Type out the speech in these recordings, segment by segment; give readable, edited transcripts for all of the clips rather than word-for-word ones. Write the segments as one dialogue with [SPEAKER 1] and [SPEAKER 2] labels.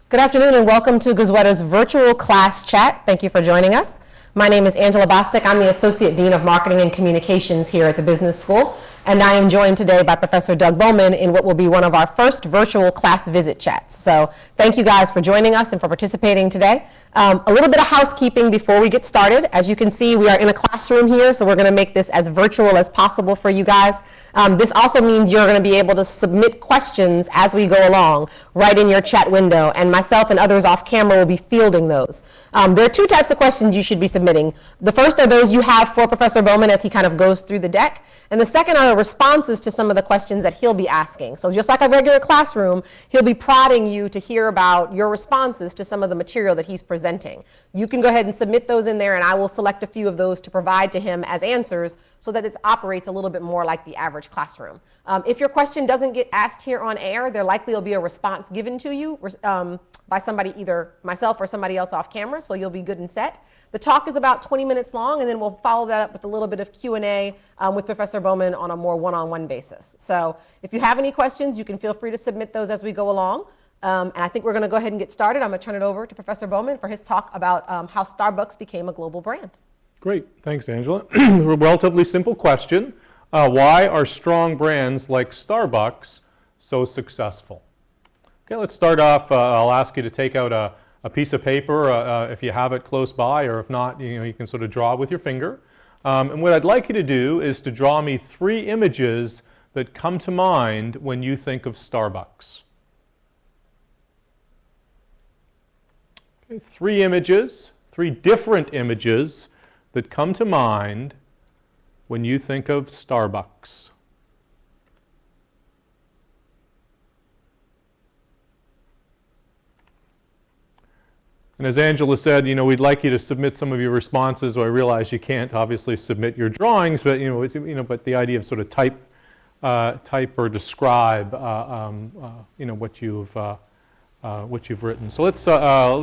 [SPEAKER 1] Good afternoon and welcome to Goizueta's virtual class chat. Thank you for joining us. My name is Angela Bostic. I'm the Associate Dean of Marketing and Communications here at the Business School, and I am joined today by Professor Doug Bowman in what will be one of our first virtual class visit chats. So thank you guys for joining us and for participating today. A little bit of housekeeping before we get started. As you can see, we are in a classroom here, so we're going to make this as virtual as possible for you guys. This also means you're going to be able to submit questions as we go along right in your chat window, and myself and others off camera will be fielding those. There are two types of questions you should be submitting. The first are those you have for Professor Bowman as he kind of goes through the deck, and the second are the responses to some of the questions that he'll be asking. So just like a regular classroom, he'll be prodding you to hear about your responses to some of the material that he's presenting. You can go ahead and submit those in there, and I will select a few of those to provide to him as answers so that it operates a little bit more like the average classroom. If your question doesn't get asked here on air, there likely will be a response given to you by somebody, either myself or somebody else off camera, so you'll be good and set. The talk is about 20 minutes long, and then we'll follow that up with a little bit of Q&A with Professor Bowman on a more one-on-one basis. So if you have any questions, you can feel free to submit those as we go along. And I think we're going to go ahead and get started. I'm going to turn it over to Professor Bowman for his talk about how Starbucks became a global brand.
[SPEAKER 2] Great. Thanks, Angela. A relatively simple question. Why are strong brands like Starbucks so successful? Okay, let's start off. I'll ask you to take out a piece of paper if you have it close by, or if not, you can sort of draw with your finger. And what I'd like you to do is to draw me 3 images that come to mind when you think of Starbucks. Okay, 3 images, 3 different images that come to mind when you think of Starbucks. And as Angela said, we'd like you to submit some of your responses. So I realize you can't obviously submit your drawings, but but the idea of sort of type or describe what you've written. So let's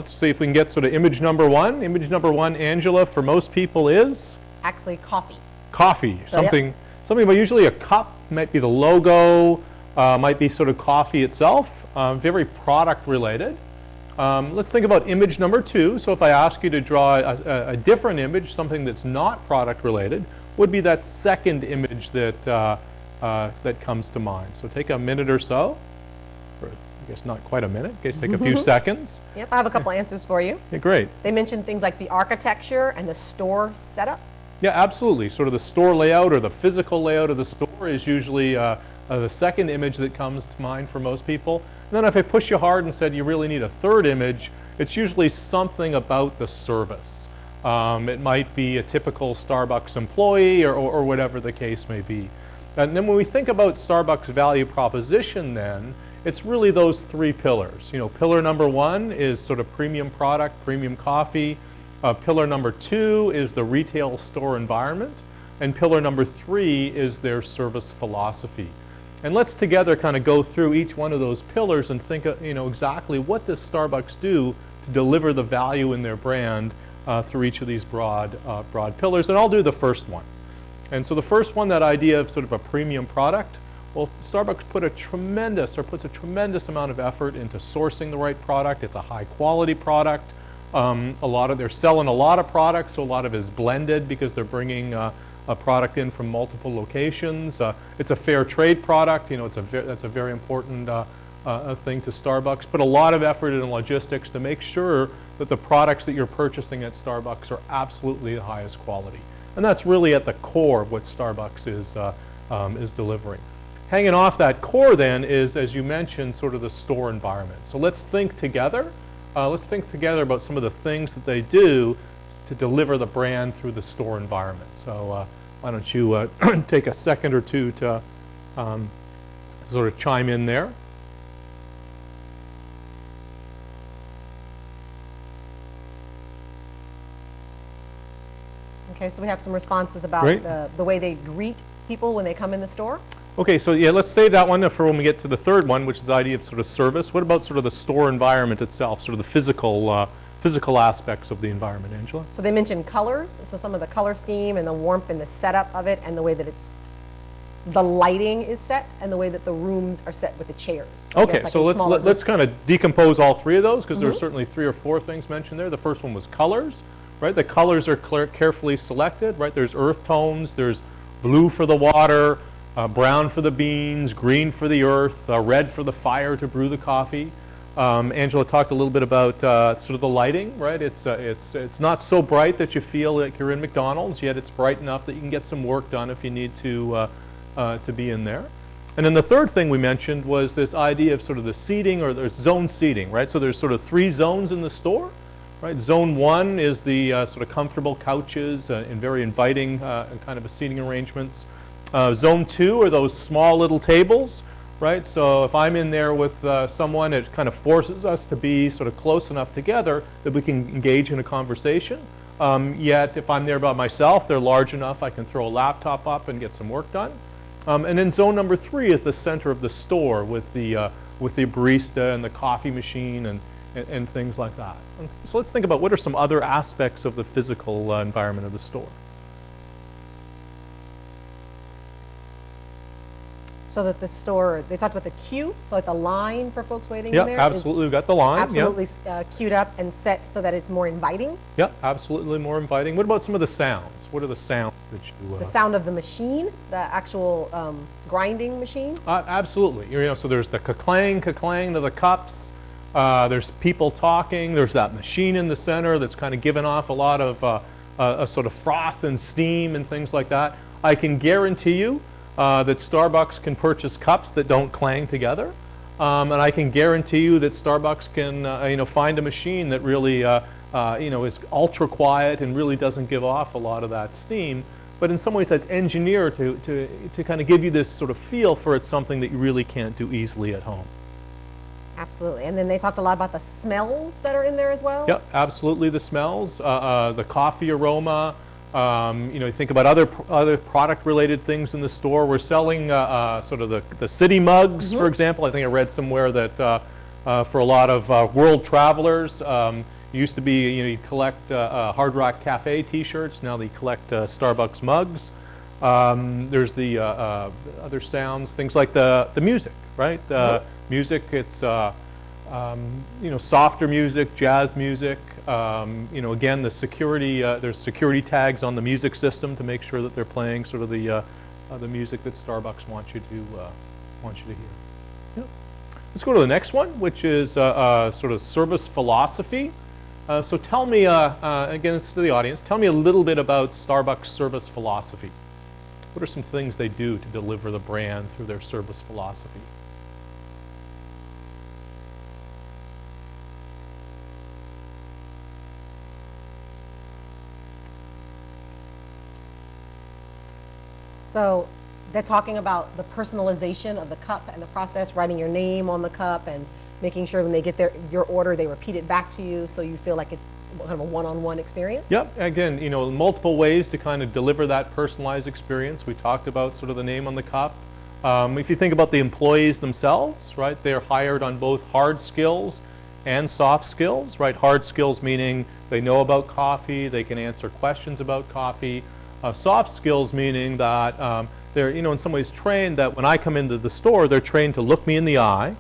[SPEAKER 2] see if we can get sort of image number 1. Image number 1, Angela, for most people is
[SPEAKER 1] actually coffee.
[SPEAKER 2] Coffee.
[SPEAKER 1] So,
[SPEAKER 2] something, but usually a cup might be the logo, might be sort of coffee itself. Very product related. Let's think about image number 2. So if I ask you to draw a different image, something that's not product related, would be that second image that that comes to mind. So take a minute or so, or I guess not quite a minute. Okay, take a few seconds.
[SPEAKER 1] Yep, I have a couple answers for you.
[SPEAKER 2] Yeah, great.
[SPEAKER 1] They mentioned things like the architecture and the store setup.
[SPEAKER 2] Yeah, absolutely. Sort of the store layout or the physical layout of the store is usually the second image that comes to mind for most people. And then if I push you hard and said you really need a third image, it's usually something about the service. It might be a typical Starbucks employee or whatever the case may be. And then when we think about Starbucks value proposition then, it's really those 3 pillars. Pillar number 1 is sort of premium product, premium coffee. Pillar number 2 is the retail store environment. And pillar number 3 is their service philosophy. And let's together kind of go through each one of those pillars and think exactly what does Starbucks do to deliver the value in their brand through each of these broad pillars. And I'll do the first one. And so the first one, that idea of sort of a premium product, well, Starbucks puts a tremendous amount of effort into sourcing the right product. It's a high quality product. They're selling a lot of products, so a lot of it is blended because they're bringing a product in from multiple locations. It's a fair trade product. That's a very important thing to Starbucks. Put a lot of effort in logistics to make sure that the products that you're purchasing at Starbucks are absolutely the highest quality. And that's really at the core of what Starbucks is delivering. Hanging off that core then is, as you mentioned, sort of the store environment. So let's think together. Let's think together about some of the things that they do to deliver the brand through the store environment. So why don't you take a second or two to sort of chime in there.
[SPEAKER 1] Okay, so we have some responses about the way they greet people when they come in the store.
[SPEAKER 2] Okay, so yeah, let's save that one for when we get to the third one, which is the idea of sort of service. What about sort of the store environment itself, sort of the physical aspects of the environment, Angela?
[SPEAKER 1] So they mentioned colors, so some of the color scheme and the warmth and the setup of it and the way that it's the lighting is set and the way that the rooms are set with the chairs.
[SPEAKER 2] Okay, so let's kind of decompose all three of those, because there's certainly 3 or 4 things mentioned there. The first one was colors, right? The colors are carefully selected, right? There's earth tones, there's blue for the water, brown for the beans, green for the earth, red for the fire to brew the coffee. Angela talked a little bit about sort of the lighting, right? It's not so bright that you feel like you're in McDonald's, yet it's bright enough that you can get some work done if you need to be in there. And then the third thing we mentioned was this idea of sort of the seating, or there's zone seating, right? So there's sort of 3 zones in the store, right? Zone 1 is the sort of comfortable couches and very inviting kind of a seating arrangements. Zone 2 are those small little tables, right? So if I'm in there with someone, it kind of forces us to be sort of close enough together that we can engage in a conversation. Yet if I'm there by myself, they're large enough I can throw a laptop up and get some work done. And then zone number 3 is the center of the store with the barista and the coffee machine and things like that. So let's think about what are some other aspects of the physical environment of the store.
[SPEAKER 1] So that the store, they talked about the queue, so like the line for folks waiting in there.
[SPEAKER 2] Yeah, absolutely. We've got the line.
[SPEAKER 1] Absolutely queued up and set so that it's more inviting.
[SPEAKER 2] Yeah, absolutely more inviting. What about some of the sounds? What are the sounds that you...
[SPEAKER 1] The sound of the machine, the actual grinding machine?
[SPEAKER 2] Absolutely. You know, so there's the ka-clang to the cups. There's people talking. There's that machine in the center that's kind of giving off a lot of a sort of froth and steam and things like that. I can guarantee you that Starbucks can purchase cups that don't clang together, and I can guarantee you that Starbucks can find a machine that really is ultra quiet and really doesn't give off a lot of that steam. But in some ways that's engineered to kind of give you this sort of feel for it's something that you really can't do easily at home.
[SPEAKER 1] Absolutely. And then they talked a lot about the smells that are in there as well?
[SPEAKER 2] Yep, absolutely, the smells, the coffee aroma. You think about other product-related things in the store. We're selling sort of the city mugs, for example. I think I read somewhere that for a lot of world travelers, it used to be you collect Hard Rock Cafe T-shirts. Now they collect Starbucks mugs. There's the other sounds, things like the music, right? Music, it's softer music, jazz music. Again, the security, there's security tags on the music system to make sure that they're playing sort of the music that Starbucks wants you to hear. Yep. Let's go to the next one, which is sort of service philosophy. So tell me, again, it's to the audience, tell me a little bit about Starbucks service philosophy. What are some things they do to deliver the brand through their service philosophy?
[SPEAKER 1] So they're talking about the personalization of the cup and the process, writing your name on the cup and making sure when they get your order, they repeat it back to you so you feel like it's kind of a one-on-one experience?
[SPEAKER 2] Yep, again, multiple ways to kind of deliver that personalized experience. We talked about sort of the name on the cup. If you think about the employees themselves, right, they're hired on both hard skills and soft skills, right? Hard skills meaning they know about coffee, they can answer questions about coffee. Soft skills meaning that they're, in some ways trained that when I come into the store, they're trained to look me in the eye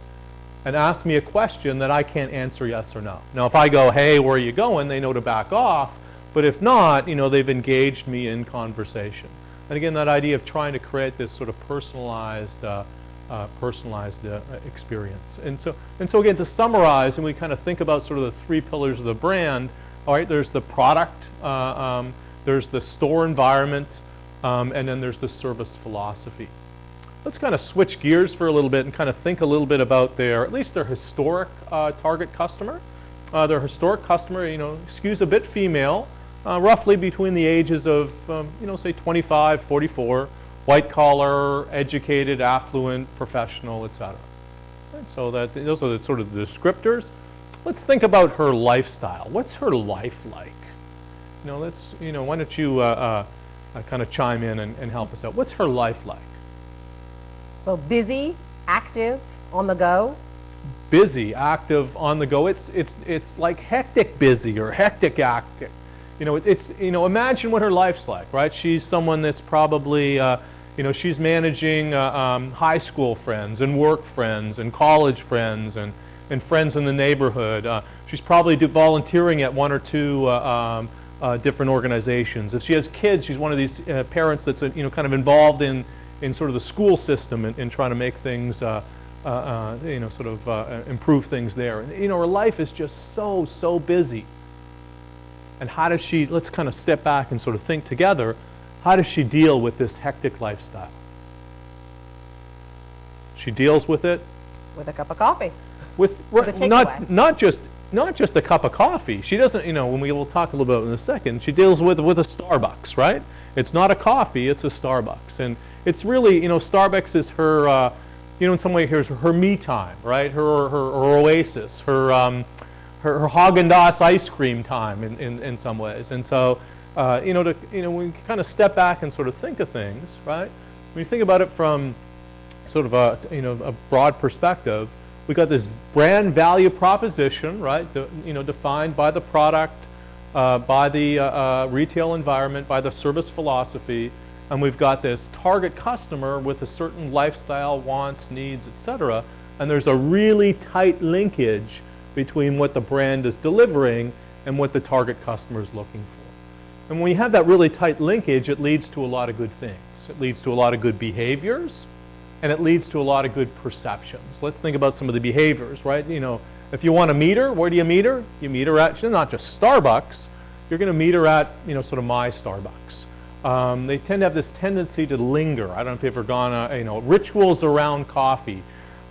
[SPEAKER 2] and ask me a question that I can't answer yes or no. Now, if I go, hey, where are you going? They know to back off. But if not, they've engaged me in conversation. And again, that idea of trying to create this sort of personalized experience. And so again, to summarize, and we kind of think about sort of the 3 pillars of the brand. All right, there's the product. There's the store environment, and then there's the service philosophy. Let's kind of switch gears for a little bit and kind of think a little bit about at least their historic target customer. Their historic customer, skews a bit female, roughly between the ages of, say 25, 44, white collar, educated, affluent, professional, etc. Right, so those are the sort of the descriptors. Let's think about her lifestyle. What's her life like? Why don't you kind of chime in and help us out? What's her life like?
[SPEAKER 1] So busy, active, on the go.
[SPEAKER 2] Busy, active, on the go. It's like hectic busy or hectic active. Imagine what her life's like, right? She's someone that's probably You know, she's managing high school friends and work friends and college friends and friends in the neighborhood. She's probably volunteering at one or two different organizations. If she has kids, she's one of these parents that's you know, kind of involved in sort of the school system and trying to make things you know, sort of improve things there. And, you know, her life is just so busy. And how does she, let's kind of step back and sort of think together, how does she deal with this hectic lifestyle? She deals with it
[SPEAKER 1] With a cup of coffee.
[SPEAKER 2] with
[SPEAKER 1] a
[SPEAKER 2] not just a cup of coffee. She doesn't, you know, when we will talk a little bit in a second, she deals with a Starbucks, right? It's not a coffee, it's a Starbucks. And it's really, you know, Starbucks is her, you know, in some way, here's her me time, right? Her oasis, her Haagen-Dazs ice cream time in some ways. And so, you know, when we kind of step back and sort of think of things, right? When you think about it from sort of a, you know, a broad perspective, we got this brand value proposition, right? You know, defined by the product, by the retail environment, by the service philosophy, and we've got this target customer with a certain lifestyle, wants, needs, etc. And there's a really tight linkage between what the brand is delivering and what the target customer is looking for. And when you have that really tight linkage, it leads to a lot of good things. It leads to a lot of good behaviors, and it leads to a lot of good perceptions. Let's think about some of the behaviors, right? You know, if you want to meet her, where do you meet her? You meet her at, not just Starbucks, you're going to meet her at, you know, sort of my Starbucks. They tend to have this tendency to linger. I don't know if you've ever gone, you know, rituals around coffee.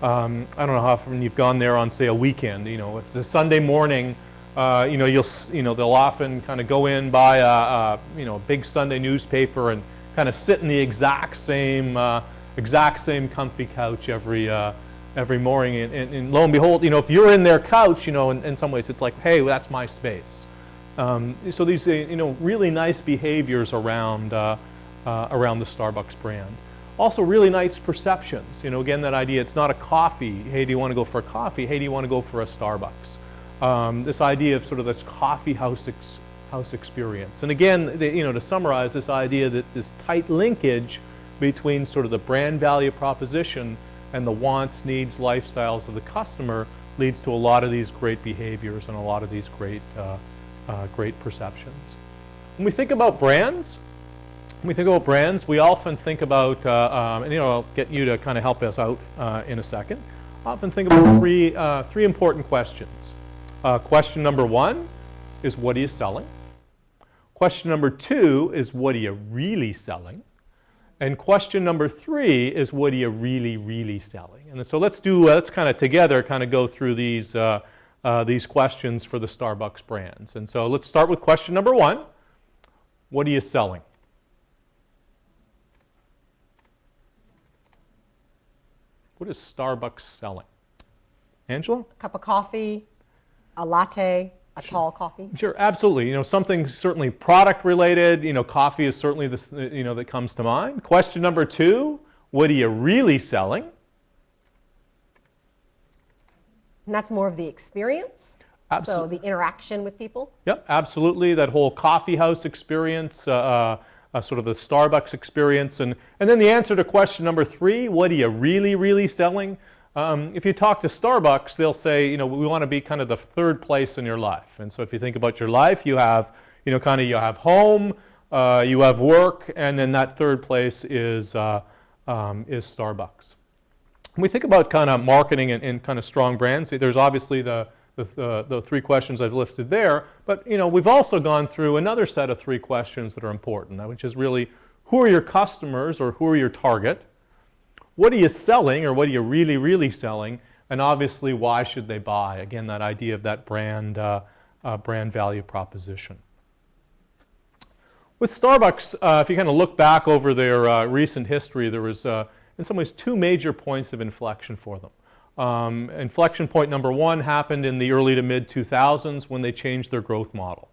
[SPEAKER 2] I don't know how often you've gone there on, say, a weekend. You know, it's a Sunday morning. You know, they'll often kind of go in, buy a you know, a big Sunday newspaper and kind of sit in the exact same comfy couch every morning. And lo and behold, you know, if you're in their couch, you know, in some ways, it's like, hey, well, that's my space. So these, you know, really nice behaviors around the Starbucks brand. Also really nice perceptions. You know, again, that idea, it's not a coffee. Hey, do you want to go for a coffee? Hey, do you want to go for a Starbucks? This idea of sort of this coffee house experience. And again, you know, to summarize, this idea that this tight linkage between sort of the brand value proposition and the wants, needs, lifestyles of the customer leads to a lot of these great behaviors and a lot of these great perceptions. When we think about brands, we often think about, and you know, I'll get you to kind of help us out in a second. Often think about three important questions. Question number one is, what are you selling? Question number two is, what are you really selling? And question number three is, what are you really selling? And so let's kind of together kind of go through these questions for the Starbucks brands. And so let's start with question number one. What are you selling? What is Starbucks selling? Angela?
[SPEAKER 1] A cup of coffee, a latte, a tall coffee.
[SPEAKER 2] Sure, absolutely. You know, something certainly product related. You know, coffee is certainly this, you know, that comes to mind. Question number two, what are you really selling?
[SPEAKER 1] And that's more of the experience. So the interaction with people.
[SPEAKER 2] Yep, absolutely. That whole coffee house experience, sort of the Starbucks experience. And then the answer to question number three, what are you really selling? If you talk to Starbucks, they'll say, you know, we want to be kind of the third place in your life. And so if you think about your life, you have, you know, kind of, you have home, you have work, and then that third place is Starbucks. When we think about kind of marketing and kind of strong brands, there's obviously the three questions I've listed there, but you know, we've also gone through another set of three questions that are important, which is really, who are your customers or who are your target? What are you selling, or what are you really selling? And obviously, why should they buy? Again, that idea of that brand value proposition. With Starbucks, if you kind of look back over their recent history, there was, in some ways, two major points of inflection for them. Inflection point number one happened in the early to mid 2000s when they changed their growth model.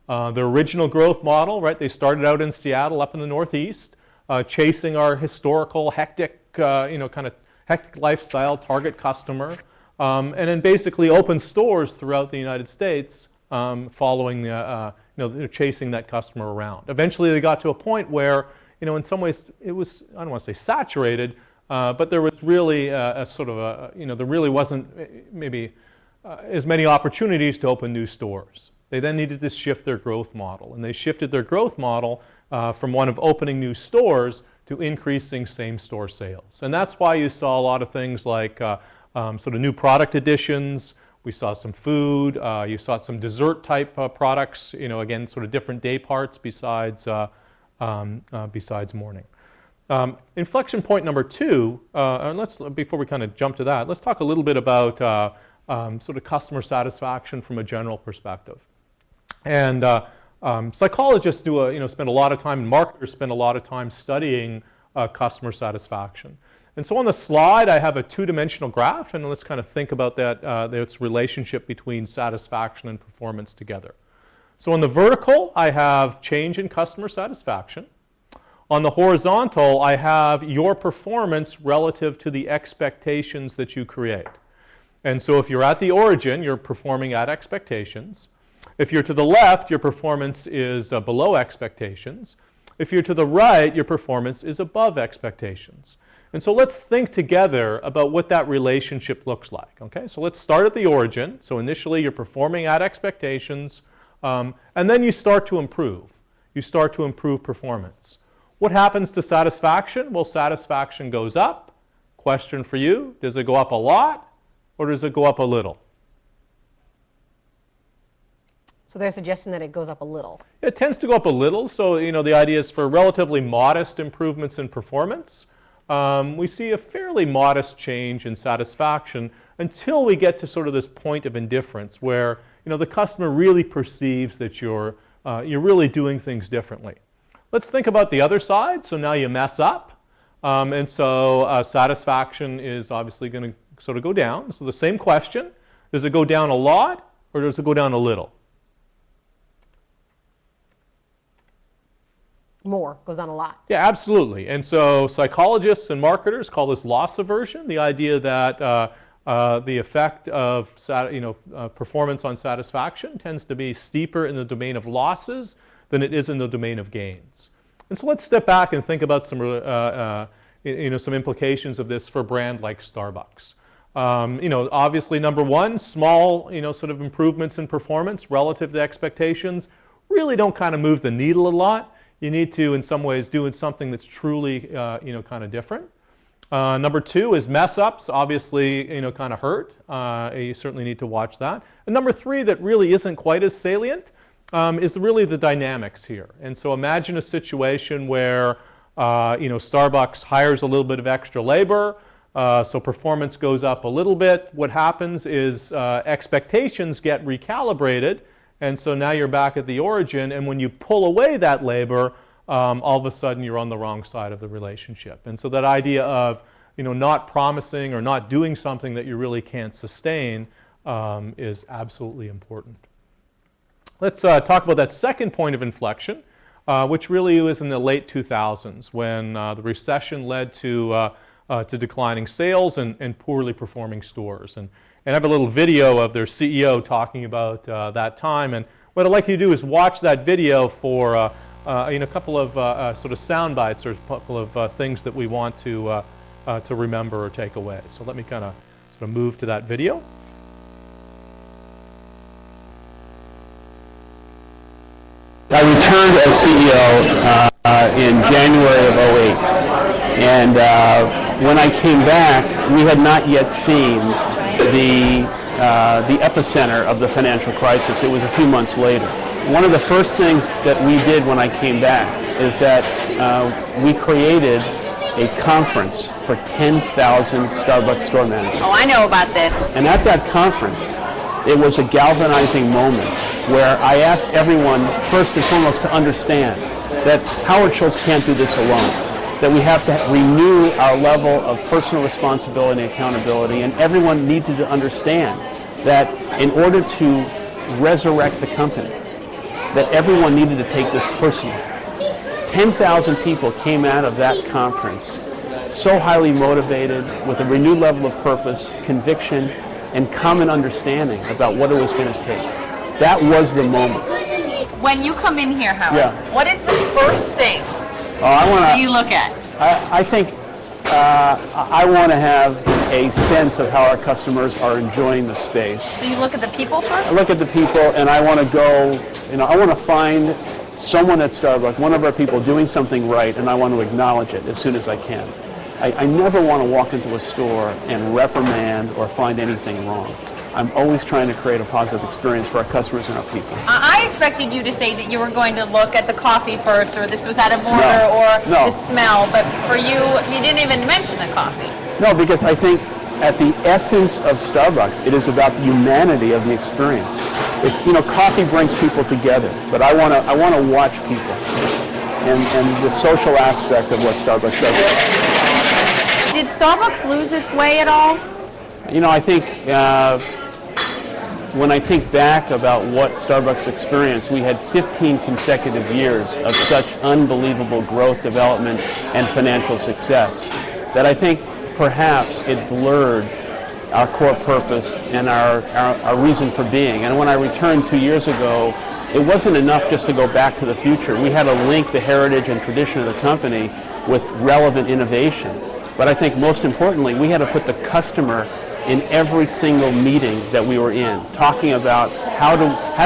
[SPEAKER 2] Their original growth model, right? They started out in Seattle, up in the Northeast, chasing our historical hectic, you know, kind of hectic lifestyle target customer, and then basically opened stores throughout the United States, following the, you know, they're chasing that customer around. Eventually, they got to a point where, in some ways it was, I don't want to say saturated, but there was really a sort of a, there really wasn't maybe as many opportunities to open new stores. They then needed to shift their growth model, and they shifted their growth model from one of opening new stores to increasing same-store sales. And that's why you saw a lot of things like sort of new product additions. We saw some food. You saw some dessert-type products. Again, sort of different day parts besides morning. Inflection point number 2. And before we kind of jump to that, let's talk a little bit about sort of customer satisfaction from a general perspective. And psychologists spend a lot of time, and marketers spend a lot of time studying customer satisfaction. And so on the slide, I have a 2-dimensional graph, and let's kind of think about that, its relationship between satisfaction and performance together. So on the vertical, I have change in customer satisfaction. On the horizontal, I have your performance relative to the expectations that you create. And so if you're at the origin, you're performing at expectations. If you're to the left, your performance is below expectations. If you're to the right, your performance is above expectations. And so let's think together about what that relationship looks like. Okay, so let's start at the origin. So initially, you're performing at expectations, and then you start to improve. You start to improve performance. What happens to satisfaction? Well, satisfaction goes up. Question for you, does it go up a lot, or does it go up a little?
[SPEAKER 1] So they're suggesting that it goes up a little.
[SPEAKER 2] It tends to go up a little. So, the idea is for relatively modest improvements in performance, we see a fairly modest change in satisfaction until we get to sort of this point of indifference where, the customer really perceives that you're really doing things differently. Let's think about the other side. So now you mess up. And so satisfaction is obviously going to sort of go down. So the same question, does it go down a lot or does it go down a little?
[SPEAKER 1] More, goes down a lot.
[SPEAKER 2] Yeah, absolutely. And so psychologists and marketers call this loss aversion, the idea that the effect of performance on satisfaction tends to be steeper in the domain of losses than it is in the domain of gains. And so let's step back and think about some some implications of this for a brand like Starbucks. Obviously, number one, small sort of improvements in performance relative to expectations really don't kind of move the needle a lot. You need to, in some ways, do something that's truly, kind of different. Number 2 is mess-ups, obviously, kind of hurt. You certainly need to watch that. And number 3 that really isn't quite as salient is really the dynamics here. And so imagine a situation where, Starbucks hires a little bit of extra labor, so performance goes up a little bit. What happens is expectations get recalibrated. And so now you're back at the origin, and when you pull away that labor, all of a sudden you're on the wrong side of the relationship. And so that idea of not promising or not doing something that you really can't sustain is absolutely important. Let's talk about that second point of inflection, which really was in the late 2000s when the recession led to declining sales and poorly performing stores. And I have a little video of their CEO talking about that time. And what I'd like you to do is watch that video for a couple of sort of sound bites or a couple of things that we want to remember or take away. So let me kind of sort of move to that video.
[SPEAKER 3] I returned as CEO in January of 2008. And when I came back, we had not yet seen the epicenter of the financial crisis. It was a few months later. One of the first things that we did when I came back is that we created a conference for 10,000 Starbucks store managers.
[SPEAKER 4] Oh, I know about this.
[SPEAKER 3] And at that conference, it was a galvanizing moment where I asked everyone, first and foremost, to understand that Howard Schultz can't do this alone, that we have to renew our level of personal responsibility and accountability, and everyone needed to understand that in order to resurrect the company, that everyone needed to take this personally. 10,000 people came out of that conference so highly motivated with a renewed level of purpose, conviction, and common understanding about what it was going to take. That was the moment.
[SPEAKER 4] When you come in here, Howard, what is the first thing
[SPEAKER 3] What
[SPEAKER 4] do you look at?
[SPEAKER 3] I think I want to have a sense of how our customers are enjoying the space.
[SPEAKER 4] So you look at the people first?
[SPEAKER 3] I look at the people, and I want to go, I want to find someone at Starbucks, one of our people doing something right, and I want to acknowledge it as soon as I can. I never want to walk into a store and reprimand or find anything wrong. I'm always trying to create a positive experience for our customers and our people.
[SPEAKER 4] I expected you to say that you were going to look at the coffee first, or this was out of order,
[SPEAKER 3] No.
[SPEAKER 4] the smell, but for you, you didn't even mention the coffee.
[SPEAKER 3] No, because I think at the essence of Starbucks, it is about the humanity of the experience. It's, coffee brings people together, but I want to watch people and the social aspect of what Starbucks does.
[SPEAKER 4] Did Starbucks lose its way at all?
[SPEAKER 3] I think when I think back about what Starbucks experienced, we had 15 consecutive years of such unbelievable growth, development, and financial success that I think perhaps it blurred our core purpose and our reason for being. And when I returned 2 years ago, it wasn't enough just to go back to the future. We had to link the heritage and tradition of the company with relevant innovation. But I think most importantly, we had to put the customer in every single meeting that we were in, talking about how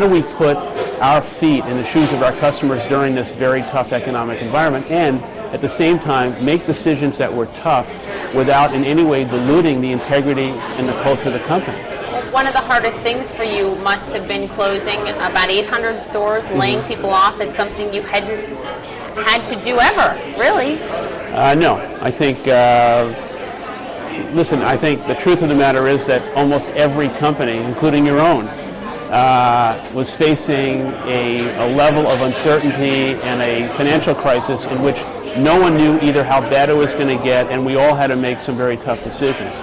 [SPEAKER 3] do we put our feet in the shoes of our customers during this very tough economic environment, and at the same time make decisions that were tough without in any way diluting the integrity and the culture of the company.
[SPEAKER 4] One of the hardest things for you must have been closing about 800 stores, laying people off. It's something you hadn't had to do ever, really.
[SPEAKER 3] No, I think, listen, I think the truth of the matter is that almost every company, including your own, was facing a level of uncertainty and a financial crisis in which no one knew either how bad it was going to get, and we all had to make some very tough decisions.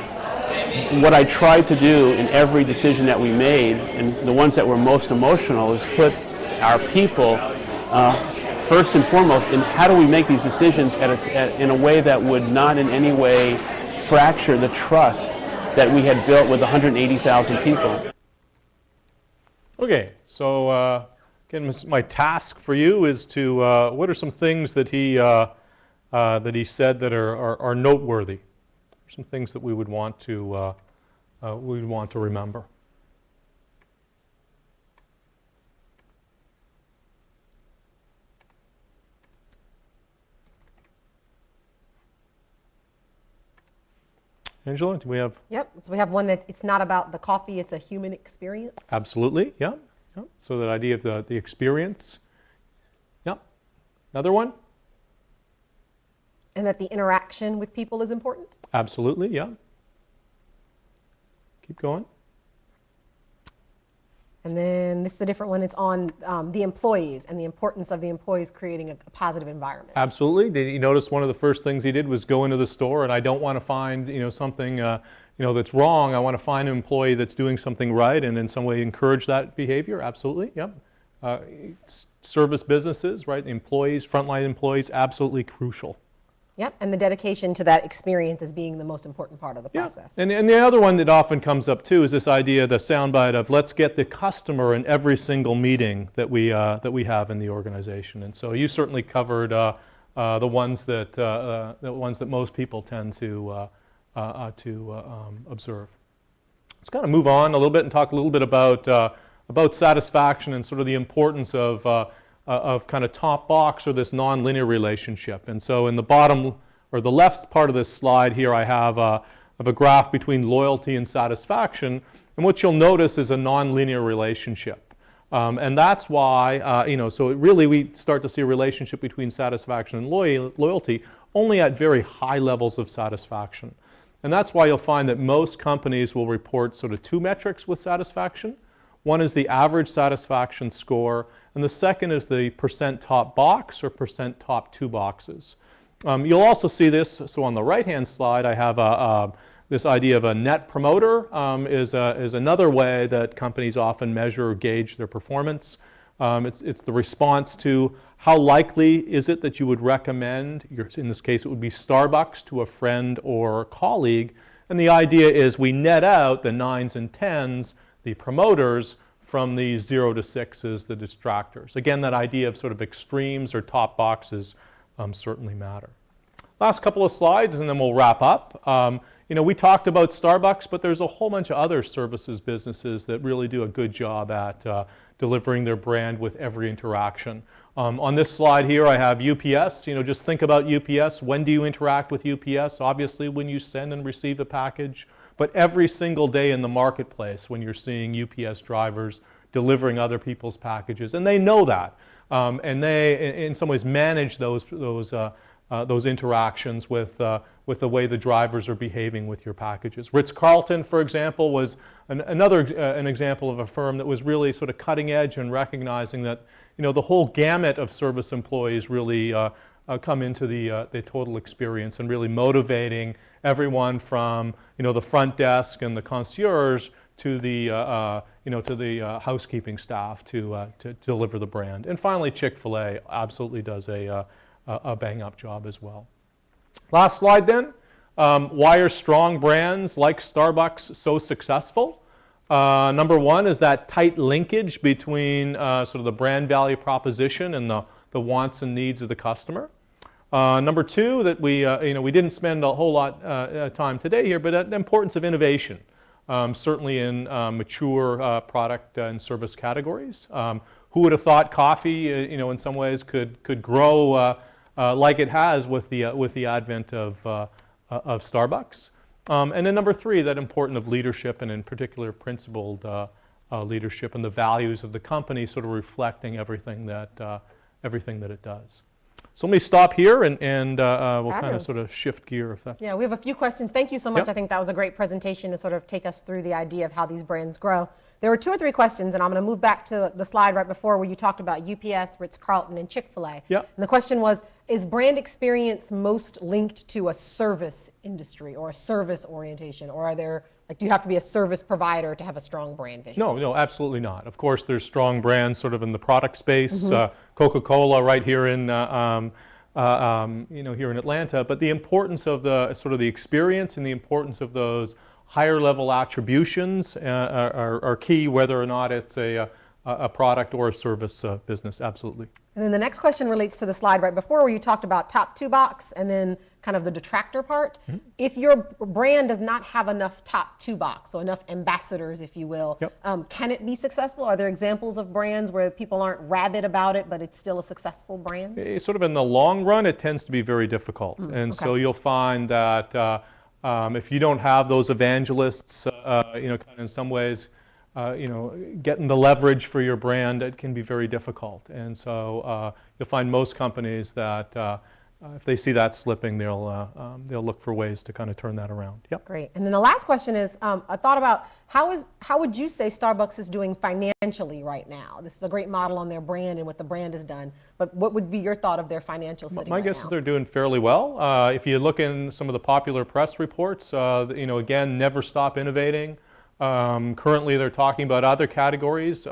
[SPEAKER 3] What I tried to do in every decision that we made, and the ones that were most emotional, is put our people first and foremost in how do we make these decisions in a way that would not in any way fracture the trust that we had built with 180,000 people.
[SPEAKER 2] Okay, so again, my task for you is to, what are some things that he said that are noteworthy? Some things that we would want to remember. Angela, do we have?
[SPEAKER 1] Yep, so we have one that it's not about the coffee, it's a human experience.
[SPEAKER 2] Absolutely, yeah. So that idea of the experience. Yeah. Another one?
[SPEAKER 1] And that the interaction with people is important.
[SPEAKER 2] Absolutely, yeah. Keep going.
[SPEAKER 1] And then this is a different one. It's on the employees and the importance of the employees creating a positive environment.
[SPEAKER 2] Absolutely. Did you notice one of the first things he did was go into the store, and I don't want to find something that's wrong. I want to find an employee that's doing something right, and in some way encourage that behavior. Absolutely. Yep. Service businesses, right? Employees, frontline employees, absolutely crucial.
[SPEAKER 1] Yep, and the dedication to that experience as being the most important part of the process.
[SPEAKER 2] And the other one that often comes up too is this idea, the soundbite of let's get the customer in every single meeting that we have in the organization. And so you certainly covered the ones that most people tend to observe. Let's kind of move on a little bit and talk a little bit about satisfaction and sort of the importance of kind of top box or this nonlinear relationship. And so in the bottom or the left part of this slide here, I have a graph between loyalty and satisfaction. And what you'll notice is a nonlinear relationship. And that's why, so really we start to see a relationship between satisfaction and loyalty only at very high levels of satisfaction. And that's why you'll find that most companies will report sort of two metrics with satisfaction. One is the average satisfaction score, and the second is the percent top box or percent top two boxes. You'll also see this, so on the right-hand slide I have this idea of a net promoter is another way that companies often measure or gauge their performance. It's the response to how likely is it that you would recommend, in this case it would be Starbucks, to a friend or colleague, and the idea is we net out the 9s and 10s, the promoters, from the 0 to 6s, the distractors. Again, that idea of sort of extremes or top boxes certainly matter. Last couple of slides and then we'll wrap up. We talked about Starbucks, but there's a whole bunch of other services businesses that really do a good job at delivering their brand with every interaction. On this slide here, I have UPS. Just think about UPS. When do you interact with UPS? Obviously, when you send and receive a package, but every single day in the marketplace when you're seeing UPS drivers delivering other people's packages, and they know that, and they, in some ways, manage those interactions with the way the drivers are behaving with your packages. Ritz-Carlton, for example, was an example of a firm that was really sort of cutting edge and recognizing that the whole gamut of service employees really come into the total experience and really motivating everyone from the front desk and the concierge to the housekeeping staff to deliver the brand. And finally, Chick-fil-A absolutely does a bang-up job as well. Last slide then. Why are strong brands like Starbucks so successful? Number one is that tight linkage between sort of the brand value proposition and the wants and needs of the customer. Number two, that we didn't spend a whole lot of time today here, but the importance of innovation, certainly in mature product and service categories. Who would have thought coffee, in some ways could grow like it has with the advent of Starbucks. And then number three, that important of leadership, and in particular principled leadership and the values of the company sort of reflecting everything that it does. So let me stop here and we'll kind of sort of shift gear. If that.
[SPEAKER 1] Yeah, we have a few questions. Thank you so much.
[SPEAKER 2] Yep.
[SPEAKER 1] I think that was a great presentation to sort of take us through the idea of how these brands grow. There were 2 or 3 questions, and I'm going to move back to the slide right before where you talked about UPS, Ritz-Carlton, and Chick-fil-A.
[SPEAKER 2] Yep.
[SPEAKER 1] And the question was, is brand experience most linked to a service industry or a service orientation? Or are there, do you have to be a service provider to have a strong brand vision?
[SPEAKER 2] No, absolutely not. Of course, there's strong brands sort of in the product space. Coca-Cola right here in here in Atlanta. But the importance of the sort of the experience and the importance of those higher level attributions are key, whether or not it's a product or a service business. Absolutely.
[SPEAKER 1] And then the next question relates to the slide right before where you talked about top 2 box and then kind of the detractor part. If your brand does not have enough top 2 box, so enough ambassadors, if you will, can it be successful? Are there examples of brands where people aren't rabid about it, but it's still a successful brand?
[SPEAKER 2] Sort of in the long run, it tends to be very difficult. And so you'll find that if you don't have those evangelists, kind of in some ways, getting the leverage for your brand, it can be very difficult. And so you'll find most companies that if they see that slipping, they'll look for ways to kind of turn that around. Yep.
[SPEAKER 1] Great. And then the last question is a thought about how would you say Starbucks is doing financially right now? This is a great model on their brand and what the brand has done, but what would be your thought of their financial setting
[SPEAKER 2] My
[SPEAKER 1] right
[SPEAKER 2] guess
[SPEAKER 1] now?
[SPEAKER 2] is they're doing fairly well. If you look in some of the popular press reports, again, never stop innovating. Currently, they're talking about other categories.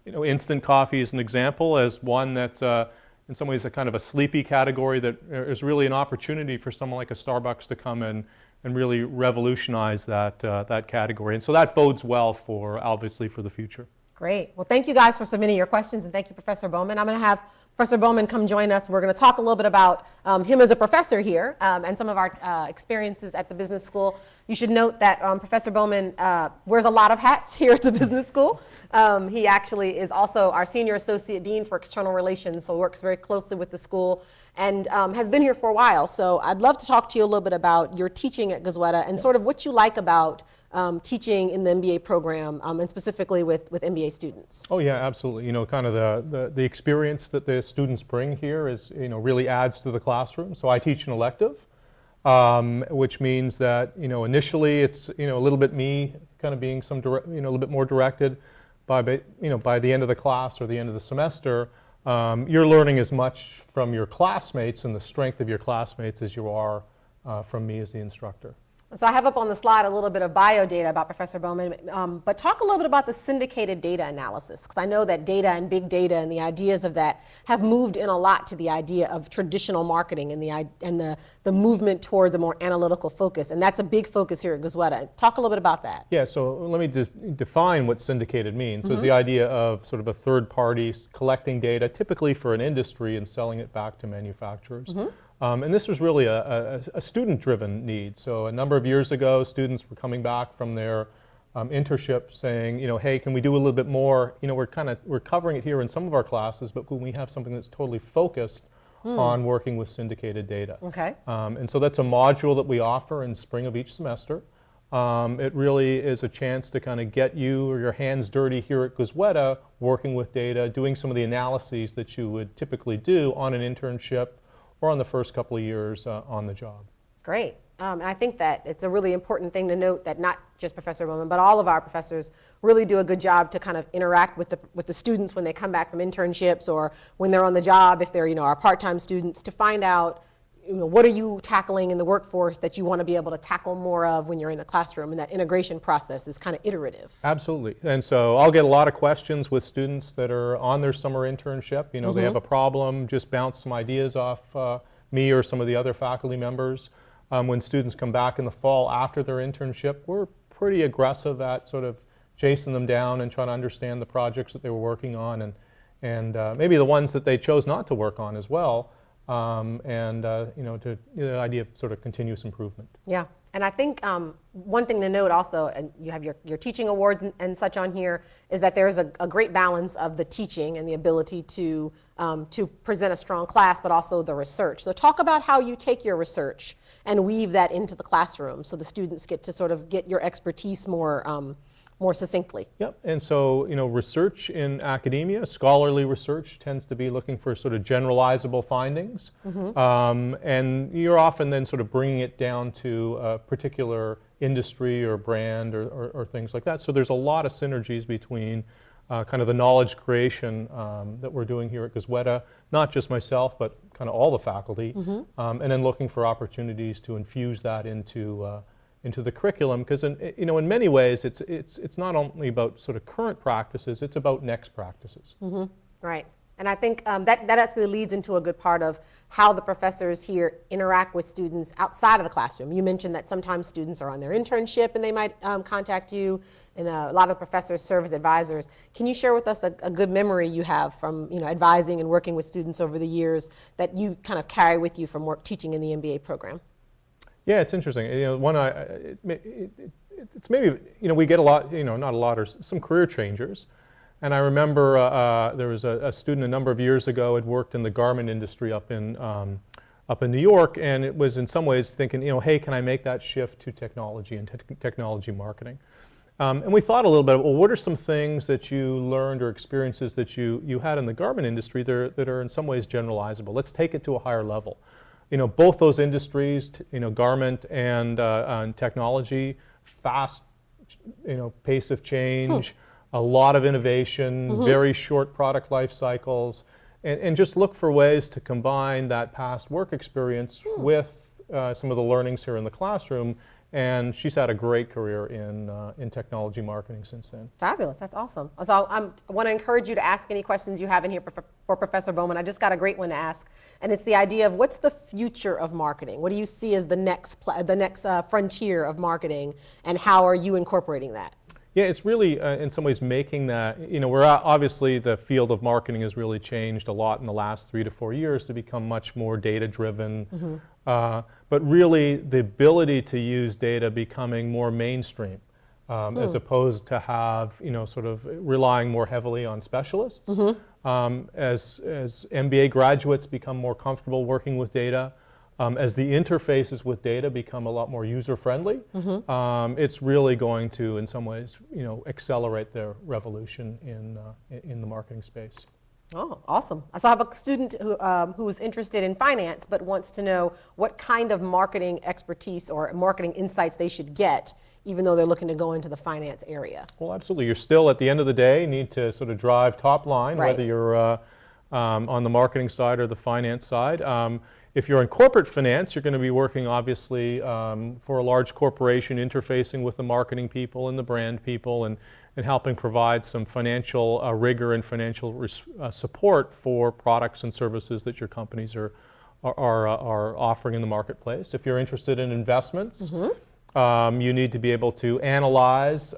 [SPEAKER 2] Instant coffee is an example, as one that's in some ways a kind of a sleepy category that is really an opportunity for someone like a Starbucks to come in and really revolutionize that category. And so that bodes well for, obviously, for the future.
[SPEAKER 1] Great. Well, thank you guys for submitting your questions, and thank you, Professor Bowman. I'm going to have Professor Bowman come join us. We're going to talk a little bit about him as a professor here and some of our experiences at the business school. You should note that Professor Bowman wears a lot of hats here at the business school. He actually is also our Senior Associate Dean for External Relations, so works very closely with the school and has been here for a while. So I'd love to talk to you a little bit about your teaching at Goizueta and sort of what you like about teaching in the MBA program and specifically with MBA students.
[SPEAKER 2] Oh yeah, absolutely. Kind of the experience that the students bring here is, really adds to the classroom. So I teach an elective, which means that, initially it's, a little bit me kind of being a little bit more directed. By the end of the class or the end of the semester, you're learning as much from your classmates and the strength of your classmates as you are from me as the instructor.
[SPEAKER 1] So I have up on the slide a little bit of bio data about Professor Bowman, but talk a little bit about the syndicated data analysis, because I know that data and big data and the ideas of that have moved in a lot to the idea of traditional marketing and the movement towards a more analytical focus, and that's a big focus here at Goizueta. Talk a little bit about that.
[SPEAKER 2] Yeah, so let me define what syndicated means. So it's the idea of sort of a third party collecting data, typically for an industry, and selling it back to manufacturers. And this was really a student-driven need. So a number of years ago, students were coming back from their internship saying, hey, can we do a little bit more? We're covering it here in some of our classes, but can we have something that's totally focused on working with syndicated data?
[SPEAKER 1] Okay.
[SPEAKER 2] And so that's a module that we offer in spring of each semester. It really is a chance to kind of get you or your hands dirty here at Goizueta, working with data, doing some of the analyses that you would typically do on an internship or on the first couple of years on the job.
[SPEAKER 1] Great. And I think that it's a really important thing to note that not just Professor Bowman, but all of our professors really do a good job to kind of interact with the students when they come back from internships or when they're on the job, if they're our part-time students, to find out what are you tackling in the workforce that you want to be able to tackle more of when you're in the classroom, and that integration process is kind of iterative.
[SPEAKER 2] Absolutely. And so I'll get a lot of questions with students that are on their summer internship. They have a problem, just bounce some ideas off me or some of the other faculty members. When students come back in the fall after their internship, we're pretty aggressive at sort of chasing them down and trying to understand the projects that they were working on and maybe the ones that they chose not to work on as well. The idea of sort of continuous improvement.
[SPEAKER 1] Yeah, and I think one thing to note also, and you have your teaching awards and such on here, is that there's a great balance of the teaching and the ability to present a strong class, but also the research. So talk about how you take your research and weave that into the classroom so the students get to sort of get your expertise more succinctly.
[SPEAKER 2] Yep, and so research in academia, scholarly research, tends to be looking for sort of generalizable findings, and you're often then sort of bringing it down to a particular industry or brand or things like that. So there's a lot of synergies between kind of the knowledge creation that we're doing here at Goizueta, not just myself, but kind of all the faculty, and then looking for opportunities to infuse that into the curriculum, because in many ways it's not only about sort of current practices, it's about next practices.
[SPEAKER 1] Right, and I think that actually leads into a good part of how the professors here interact with students outside of the classroom. You mentioned that sometimes students are on their internship and they might contact you, and a lot of professors serve as advisors. Can you share with us a good memory you have from advising and working with students over the years that you kind of carry with you from teaching in the MBA program?
[SPEAKER 2] Yeah, it's interesting. It's maybe we get a lot, not a lot, or some career changers. And I remember there was a student a number of years ago had worked in the garment industry up in New York, and it was in some ways thinking, hey, can I make that shift to technology and technology marketing? And we thought a little bit, well, what are some things that you learned or experiences that you had in the garment industry that are in some ways generalizable? Let's take it to a higher level. Both those industries, garment and technology, fast, pace of change, a lot of innovation, very short product life cycles, and just look for ways to combine that past work experience with some of the learnings here in the classroom. And she's had a great career in technology marketing since then.
[SPEAKER 1] Fabulous, that's awesome. So I want to encourage you to ask any questions you have in here for Professor Bowman. I just got a great one to ask, and it's the idea of what's the future of marketing? What do you see as the next frontier of marketing, and how are you incorporating that?
[SPEAKER 2] Yeah, it's really in some ways making that, we're obviously the field of marketing has really changed a lot in the last 3 to 4 years to become much more data driven. But really the ability to use data becoming more mainstream as opposed to have, sort of relying more heavily on specialists. As MBA graduates become more comfortable working with data, as the interfaces with data become a lot more user-friendly, it's really going to, in some ways, accelerate the revolution in the marketing space.
[SPEAKER 1] Oh, awesome. So I have a student who's interested in finance but wants to know what kind of marketing expertise or marketing insights they should get, even though they're looking to go into the finance area.
[SPEAKER 2] Well, absolutely. You're still, at the end of the day, need to sort of drive top line, whether you're on the marketing side or the finance side. If you're in corporate finance, you're going to be working obviously for a large corporation, interfacing with the marketing people and the brand people, and helping provide some financial rigor and financial support for products and services that your companies are offering in the marketplace. If you're interested in investments, you need to be able to analyze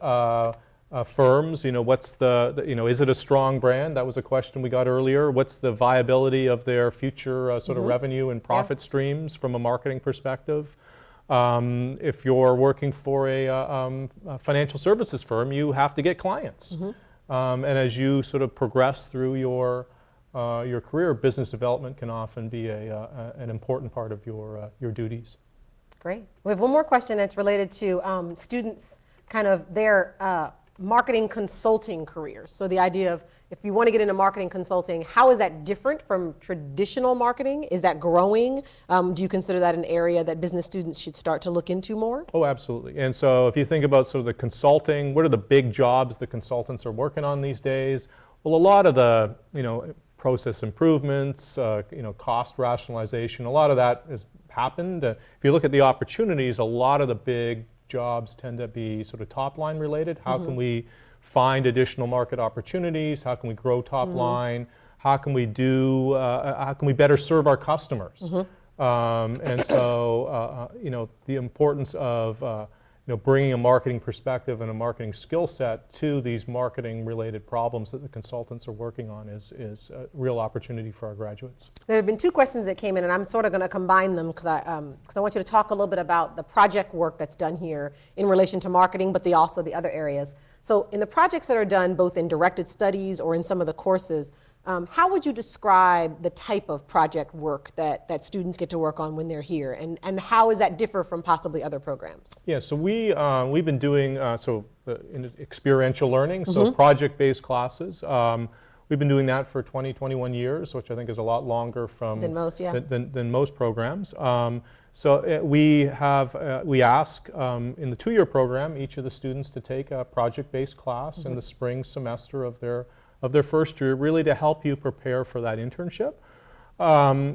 [SPEAKER 2] firms. What's is it a strong brand? That was a question we got earlier. What's the viability of their future sort of revenue and profit streams from a marketing perspective? If you're working for a financial services firm, you have to get clients. And as you sort of progress through your career, business development can often be an important part of your duties.
[SPEAKER 1] Great. We have one more question that's related to students, kind of their marketing consulting careers. So the idea of, if you want to get into marketing consulting, how is that different from traditional marketing? Is that growing? Do you consider that an area that business students should start to look into more?
[SPEAKER 2] Oh, absolutely. And so if you think about sort of the consulting, what are the big jobs the consultants are working on these days? Well, a lot of the, process improvements, cost rationalization, a lot of that has happened. If you look at the opportunities, a lot of the big jobs tend to be sort of top line related. How can we find additional market opportunities? How can we grow top line? How can we better serve our customers? And so, the importance of bringing a marketing perspective and a marketing skill set to these marketing related problems that the consultants are working on is a real opportunity for our graduates.
[SPEAKER 1] There have been two questions that came in, and I'm sort of going to combine them because I want you to talk a little bit about the project work that's done here in relation to marketing, but also the other areas. So in the projects that are done both in directed studies or in some of the courses, how would you describe the type of project work that students get to work on when they're here, and how does that differ from possibly other programs?
[SPEAKER 2] Yeah, so we've been doing in experiential learning, so project-based classes. We've been doing that for 20, 21 years, which I think is a lot longer than most programs. So we ask in the 2-year program each of the students to take a project-based class in the spring semester of their first year, really to help you prepare for that internship.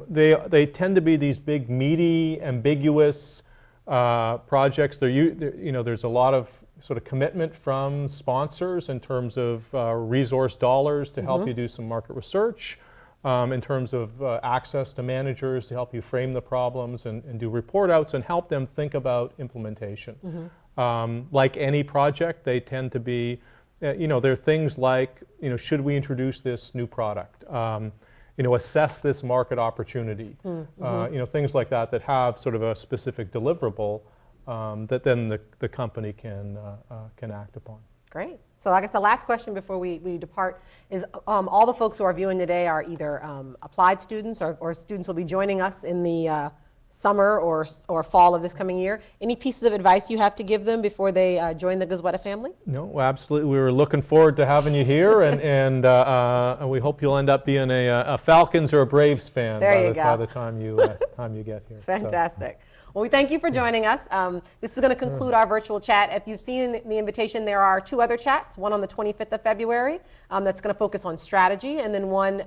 [SPEAKER 2] They tend to be these big, meaty, ambiguous projects. There's a lot of sort of commitment from sponsors in terms of resource dollars to help you do some market research, in terms of access to managers to help you frame the problems and do report outs and help them think about implementation. Like any project, they tend to be, there are things like, should we introduce this new product? Assess this market opportunity. Things like that have sort of a specific deliverable that then the company can act upon.
[SPEAKER 1] Great. So I guess the last question before we depart is, all the folks who are viewing today are either applied students or students will be joining us in the summer or fall of this coming year. Any pieces of advice you have to give them before they join the Goizueta family? No,
[SPEAKER 2] absolutely. We were looking forward to having you here, and we hope you'll end up being a Falcons or a Braves fan by the time you get here.
[SPEAKER 1] Fantastic. Well, we thank you for joining us. This is going to conclude our virtual chat. If you've seen the invitation, there are 2 other chats, one on the 25th of February that's going to focus on strategy, and then one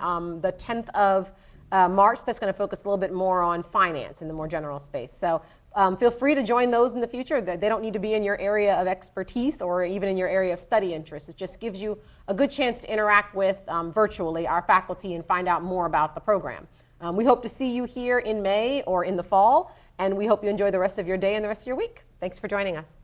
[SPEAKER 1] the 10th of March that's going to focus a little bit more on finance in the more general space. So feel free to join those in the future. They don't need to be in your area of expertise or even in your area of study interest. It just gives you a good chance to interact with virtually our faculty and find out more about the program. We hope to see you here in May or in the fall, and we hope you enjoy the rest of your day and the rest of your week. Thanks for joining us.